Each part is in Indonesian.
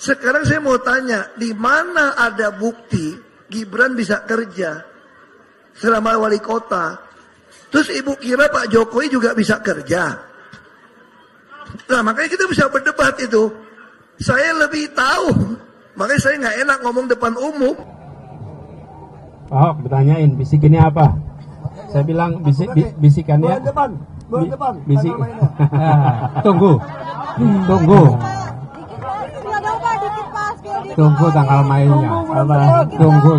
Sekarang saya mau tanya, di mana ada bukti Gibran bisa kerja selama wali kota? Terus ibu kira Pak Jokowi juga bisa kerja? Nah makanya kita bisa berdebat itu. Saya lebih tahu, makanya saya nggak enak ngomong depan umum. Ahok ditanyain bisikinnya apa? Saya bilang bisikannya Bulan depan. bisik. Tunggu. Tunggu tanggal mainnya. Tunggu.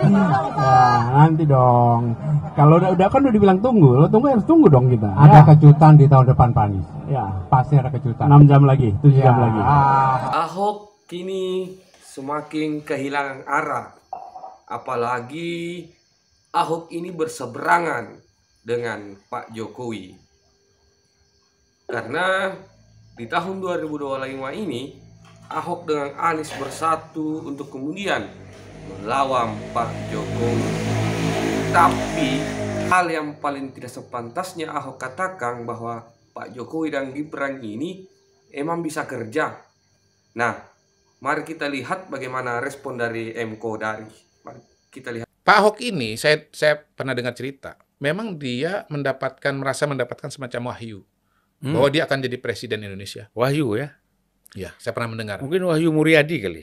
Ya, nanti dong. Kalau udah kan udah dibilang tunggu, lo tunggu harus tunggu dong kita. Ada kejutan di tahun depan, Pak Anies. Ya, pasti ada kejutan. 6 jam lagi, 7 jam lagi. Ahok kini semakin kehilangan arah. Apalagi Ahok ini berseberangan dengan Pak Jokowi. Karena di tahun 2025 ini Ahok dengan Anies bersatu untuk kemudian melawan Pak Jokowi. Tapi hal yang paling tidak sepantasnya Ahok katakan bahwa Pak Jokowi dan Gibran ini emang bisa kerja. Nah, mari kita lihat bagaimana respon dari M. Kodari. Mari kita lihat. Pak Ahok ini, saya pernah dengar cerita, memang dia merasa mendapatkan semacam wahyu bahwa dia akan jadi presiden Indonesia. Wahyu ya? Ya, saya pernah mendengar. Mungkin Wahyu Muryadi kali.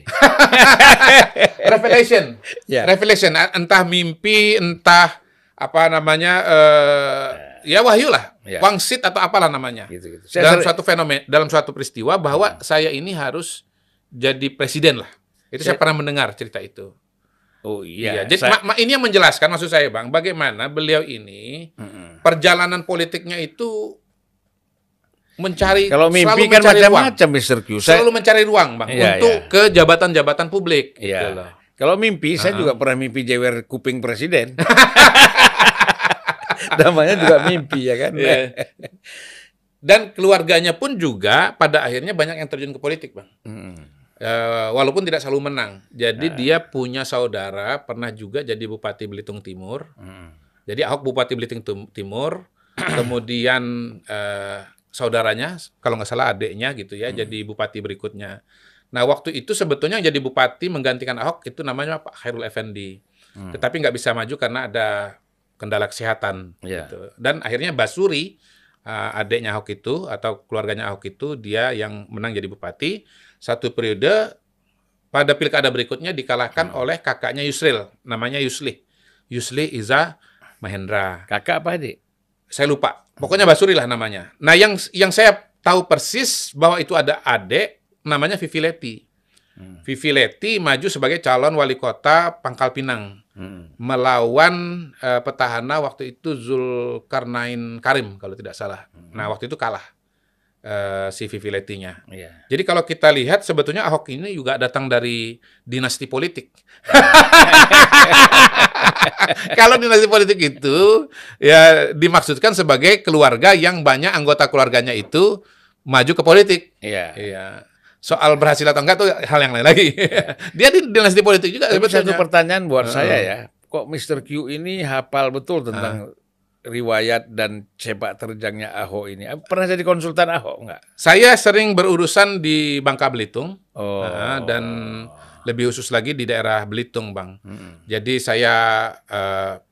Revelation, Ya. revelation, entah mimpi, entah apa namanya, ya wahyu lah, Ya. wangsit atau apalah namanya. Gitu. Dalam suatu fenomena, dalam suatu peristiwa bahwa saya ini harus jadi presiden lah. Itu saya pernah mendengar cerita itu. Oh iya. Jadi ini yang menjelaskan, maksud saya Bang, bagaimana beliau ini perjalanan politiknya itu mencari, kalau mimpi selalu kan mencari macam-macam, Mr. Q. selalu mencari ruang Bang, Iya, untuk ke jabatan-jabatan publik. Iya. Gitu loh. Kalau mimpi, saya juga pernah mimpi jewer kuping presiden. Namanya juga mimpi ya kan. Iya. Dan keluarganya pun juga pada akhirnya banyak yang terjun ke politik Bang. Walaupun tidak selalu menang. Jadi dia punya saudara pernah juga jadi Bupati Belitung Timur. Jadi Ahok Bupati Belitung Timur, kemudian saudaranya, kalau nggak salah adiknya gitu ya, jadi bupati berikutnya. Nah waktu itu sebetulnya yang jadi bupati menggantikan Ahok itu namanya Pak Khairul Effendi. Tetapi nggak bisa maju karena ada kendala kesehatan. Gitu. Dan akhirnya Basuri, adiknya Ahok itu atau keluarganya Ahok itu, dia yang menang jadi bupati. Satu periode, pada pilkada berikutnya dikalahkan oleh kakaknya Yusril, namanya Yusli Iza Mahendra. Kakak apa adik? Saya lupa. Pokoknya Basuri lah namanya. Nah, yang saya tahu persis bahwa itu ada adik namanya Vivi Leti. Vivi Leti maju sebagai calon wali kota Pangkal Pinang. Melawan petahana waktu itu Zulkarnain Karim kalau tidak salah. Nah, waktu itu kalah si Vivi Letinya. Jadi kalau kita lihat sebetulnya Ahok ini juga datang dari dinasti politik. Kalau dinasti politik itu ya dimaksudkan sebagai keluarga yang banyak anggota keluarganya itu maju ke politik. Iya. Soal berhasil atau enggak tuh hal yang lain lagi. Dia di dinasti politik juga. Tapi satu pertanyaan buat saya ya, kok Mr. Q ini hafal betul tentang riwayat dan sepak terjangnya Ahok ini? Pernah jadi konsultan Ahok enggak? Saya sering berurusan di Bangka Belitung dan lebih khusus lagi di daerah Belitung, Bang. Jadi saya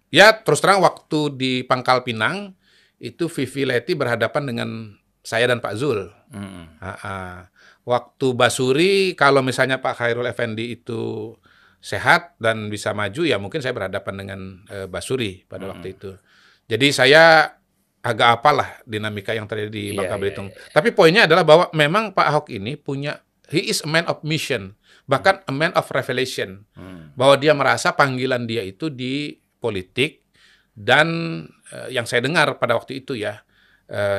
ya terus terang waktu di Pangkal Pinang itu Vivi Leti berhadapan dengan saya dan Pak Zul. Waktu Basuri kalau misalnya Pak Khairul Effendi itu sehat dan bisa maju, ya mungkin saya berhadapan dengan Basuri pada waktu itu. Jadi saya agak apalah dinamika yang terjadi di Bangka Belitung. Tapi poinnya adalah bahwa memang Pak Ahok ini punya, he is a man of mission, bahkan a man of revelation. Bahwa dia merasa panggilan dia itu di politik, dan yang saya dengar pada waktu itu ya,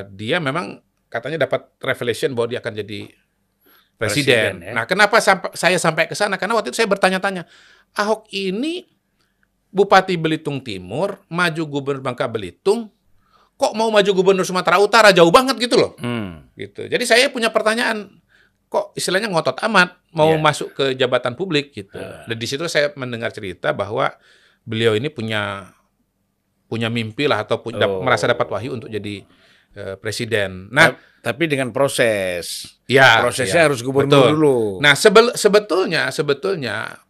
dia memang katanya dapat revelation bahwa dia akan jadi presiden. Nah, kenapa saya sampai ke sana? Karena waktu itu saya bertanya-tanya, Ahok ini Bupati Belitung Timur, maju gubernur Bangka Belitung, kok mau maju gubernur Sumatera Utara, jauh banget gitu loh. Gitu. Jadi saya punya pertanyaan, kok istilahnya ngotot amat mau masuk ke jabatan publik gitu. Dan di situ saya mendengar cerita bahwa beliau ini punya mimpi lah atau merasa dapat wahyu untuk jadi presiden. Nah, tapi dengan proses. ya, Prosesnya ya, harus gubernur betul. dulu. Nah, sebetulnya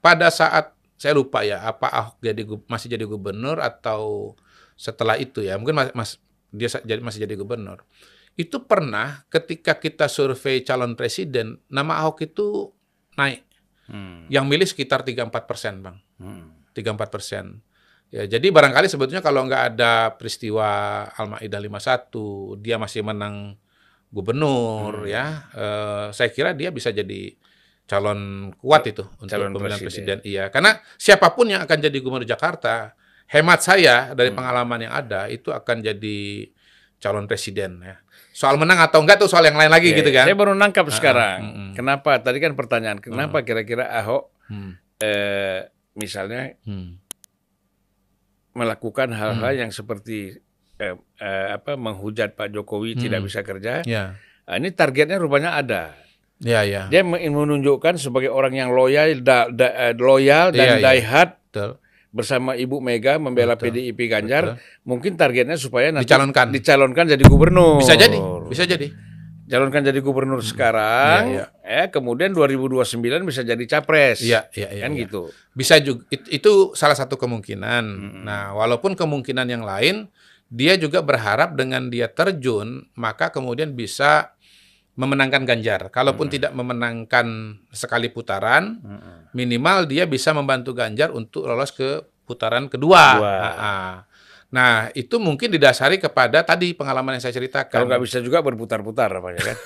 pada saat saya lupa ya, apa Ahok masih jadi gubernur atau setelah itu ya, mungkin masih jadi gubernur. Itu pernah ketika kita survei calon presiden, nama Ahok itu naik. Yang milih sekitar 3-4%, Bang. 3-4%. Ya, jadi barangkali sebetulnya kalau nggak ada peristiwa Al-Maidah 51, dia masih menang gubernur, ya. Saya kira dia bisa jadi calon kuat itu untuk Calon pemilihan presiden. presiden. Iya, karena siapapun yang akan jadi gubernur Jakarta, hemat saya dari pengalaman yang ada, itu akan jadi calon presiden, ya. Soal menang atau enggak tuh soal yang lain lagi gitu kan. Saya baru nangkap sekarang. Kenapa? Tadi kan pertanyaan, kenapa kira-kira Ahok misalnya melakukan hal-hal yang seperti menghujat Pak Jokowi tidak bisa kerja. Ya. Nah, ini targetnya rupanya ada. Ya, ya. Dia menunjukkan sebagai orang yang loyal, loyal dan Iya, iya. die hard Betul. bersama Ibu Mega membela PDIP Ganjar. Mungkin targetnya supaya nanti dicalonkan jadi gubernur. Bisa jadi, bisa jadi. Calonkan jadi gubernur sekarang, kemudian 2029 bisa jadi capres. Iya, kan gitu. Bisa juga, itu salah satu kemungkinan. Nah, walaupun kemungkinan yang lain, dia juga berharap dengan dia terjun, maka kemudian bisa memenangkan Ganjar. Kalaupun tidak memenangkan sekali putaran, minimal dia bisa membantu Ganjar untuk lolos ke putaran kedua. Nah, itu mungkin didasari kepada tadi pengalaman yang saya ceritakan. Kalau nggak bisa juga berputar-putar, kan?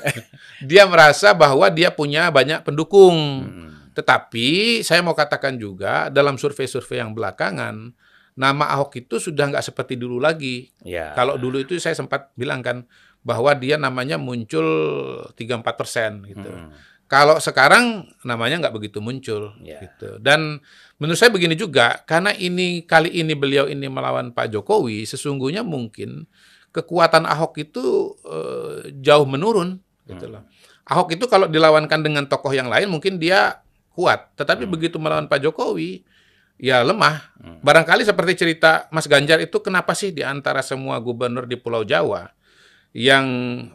Dia merasa bahwa dia punya banyak pendukung. Tetapi saya mau katakan juga dalam survei-survei yang belakangan, nama Ahok itu sudah nggak seperti dulu lagi. Ya. Kalau dulu itu saya sempat bilang kan bahwa dia namanya muncul 3-4% gitu. Kalau sekarang namanya nggak begitu muncul, gitu. Dan menurut saya begini juga, karena kali ini beliau ini melawan Pak Jokowi, sesungguhnya mungkin kekuatan Ahok itu jauh menurun, gitu loh. Ahok itu kalau dilawankan dengan tokoh yang lain mungkin dia kuat, tetapi begitu melawan Pak Jokowi, ya lemah. Barangkali seperti cerita Mas Ganjar itu, kenapa sih di antara semua gubernur di Pulau Jawa yang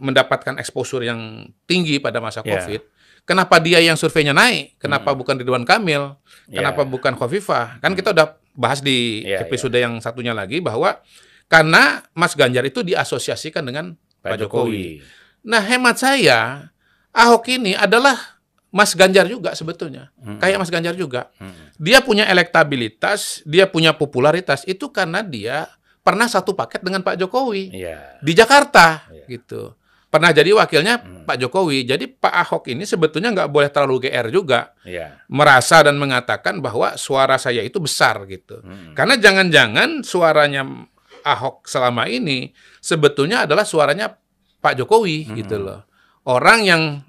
mendapatkan exposure yang tinggi pada masa COVID, kenapa dia yang surveinya naik? Kenapa bukan Ridwan Kamil? Kenapa bukan Khofifah? Kan kita udah bahas di episode yang satunya lagi bahwa karena Mas Ganjar itu diasosiasikan dengan Pak Jokowi. Nah, hemat saya, Ahok ini adalah Mas Ganjar juga sebetulnya. Kayak Mas Ganjar juga. Dia punya elektabilitas, dia punya popularitas, itu karena dia pernah satu paket dengan Pak Jokowi di Jakarta, gitu. Pernah jadi wakilnya Pak Jokowi. Jadi Pak Ahok ini sebetulnya nggak boleh terlalu GR juga. Merasa dan mengatakan bahwa suara saya itu besar gitu. Karena jangan-jangan suaranya Ahok selama ini sebetulnya adalah suaranya Pak Jokowi gitu loh. Orang yang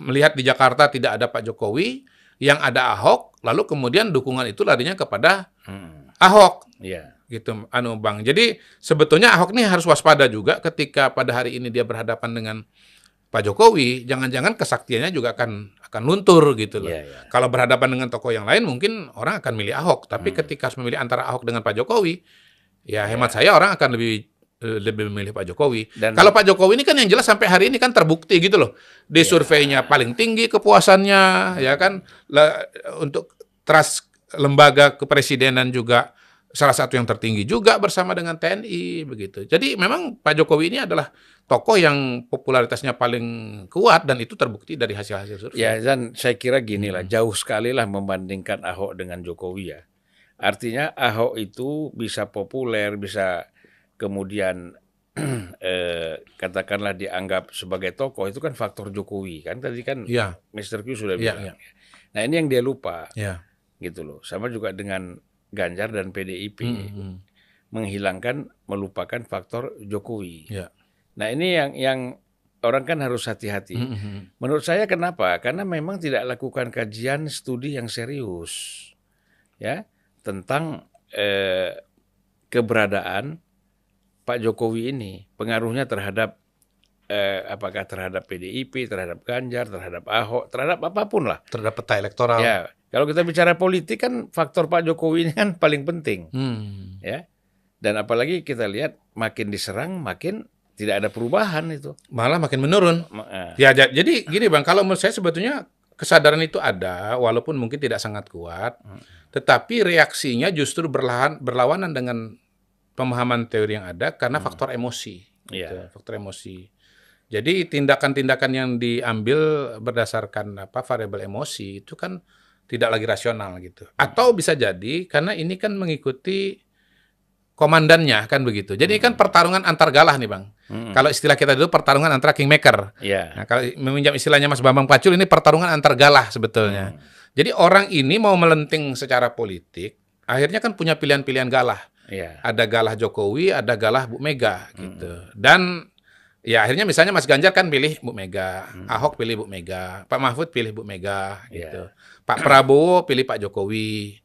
melihat di Jakarta tidak ada Pak Jokowi, yang ada Ahok, lalu kemudian dukungan itu larinya kepada Ahok. Gitu, Bang. Jadi sebetulnya Ahok nih harus waspada juga ketika pada hari ini dia berhadapan dengan Pak Jokowi. Jangan-jangan kesaktiannya juga akan luntur gitu loh. Kalau berhadapan dengan tokoh yang lain mungkin orang akan milih Ahok. Tapi ketika harus memilih antara Ahok dengan Pak Jokowi, ya hemat saya orang akan lebih memilih Pak Jokowi. Kalau Pak Jokowi ini kan yang jelas sampai hari ini kan terbukti gitu loh. Di surveinya paling tinggi kepuasannya, ya kan. Untuk trust lembaga kepresidenan juga salah satu yang tertinggi juga bersama dengan TNI begitu. Jadi memang Pak Jokowi ini adalah tokoh yang popularitasnya paling kuat dan itu terbukti dari hasil-hasil survei. Ya, dan saya kira gini lah, jauh sekali lah membandingkan Ahok dengan Jokowi ya. Artinya Ahok itu bisa populer, bisa kemudian katakanlah dianggap sebagai tokoh, itu kan faktor Jokowi kan. Tadi kan Mr. Q sudah bilang. Nah, ini yang dia lupa. Gitu loh. Sama juga dengan Ganjar dan PDIP melupakan faktor Jokowi. Nah, ini yang orang kan harus hati-hati. Menurut saya kenapa? Karena memang tidak lakukan kajian studi yang serius ya tentang keberadaan Pak Jokowi ini, pengaruhnya terhadap apakah terhadap PDIP, terhadap Ganjar, terhadap Ahok, terhadap apapun lah. Terhadap peta elektoral. Ya, kalau kita bicara politik kan faktor Pak Jokowi ini kan paling penting. Ya. Dan apalagi kita lihat makin diserang makin tidak ada perubahan itu. Malah makin menurun. Ya, jadi gini Bang, kalau menurut saya sebetulnya kesadaran itu ada, walaupun mungkin tidak sangat kuat, tetapi reaksinya justru berlawanan dengan pemahaman teori yang ada karena faktor emosi. Gitu, faktor emosi. Jadi tindakan-tindakan yang diambil berdasarkan variabel emosi itu kan tidak lagi rasional gitu. Atau bisa jadi karena ini kan mengikuti komandannya kan begitu. Jadi kan pertarungan antar galah nih Bang. Kalau istilah kita dulu pertarungan antara kingmaker. Nah, kalau meminjam istilahnya Mas Bambang Pacul ini pertarungan antar galah sebetulnya. Jadi orang ini mau melenting secara politik, akhirnya kan punya pilihan-pilihan galah. Ada galah Jokowi, ada galah Bu Mega gitu. Dan ya akhirnya misalnya Mas Ganjar kan pilih Bu Mega, Ahok pilih Bu Mega, Pak Mahfud pilih Bu Mega gitu. Pak Prabowo pilih Pak Jokowi.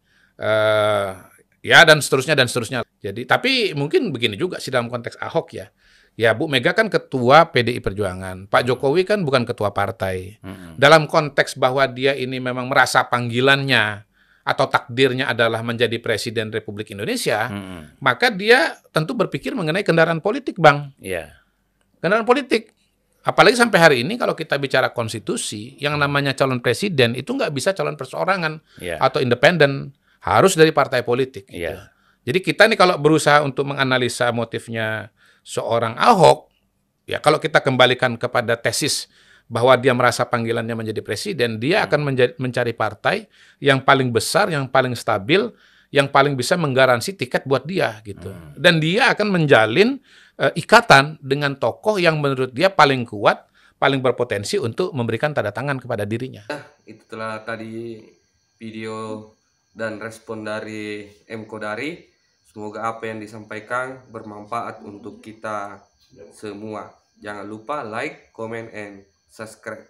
Ya dan seterusnya dan seterusnya. Jadi tapi mungkin begini juga sih dalam konteks Ahok ya. Ya Bu Mega kan ketua PDI Perjuangan. Pak Jokowi kan bukan ketua partai. Dalam konteks bahwa dia ini memang merasa panggilannya atau takdirnya adalah menjadi Presiden Republik Indonesia, maka dia tentu berpikir mengenai kendaraan politik, Bang. Kendaraan politik. Apalagi sampai hari ini kalau kita bicara konstitusi, yang namanya calon presiden itu nggak bisa calon perseorangan atau independen. Harus dari partai politik. Gitu. Jadi kita nih kalau berusaha untuk menganalisa motifnya seorang Ahok, ya kalau kita kembalikan kepada tesis bahwa dia merasa panggilannya menjadi presiden, dia akan mencari partai yang paling besar, yang paling stabil, yang paling bisa menggaransi tiket buat dia gitu. Dan dia akan menjalin ikatan dengan tokoh yang menurut dia paling kuat, paling berpotensi untuk memberikan tanda tangan kepada dirinya. Itu telah tadi video dan respon dari M. Kodari. Semoga apa yang disampaikan bermanfaat untuk kita semua. Jangan lupa like, comment, and subscribe.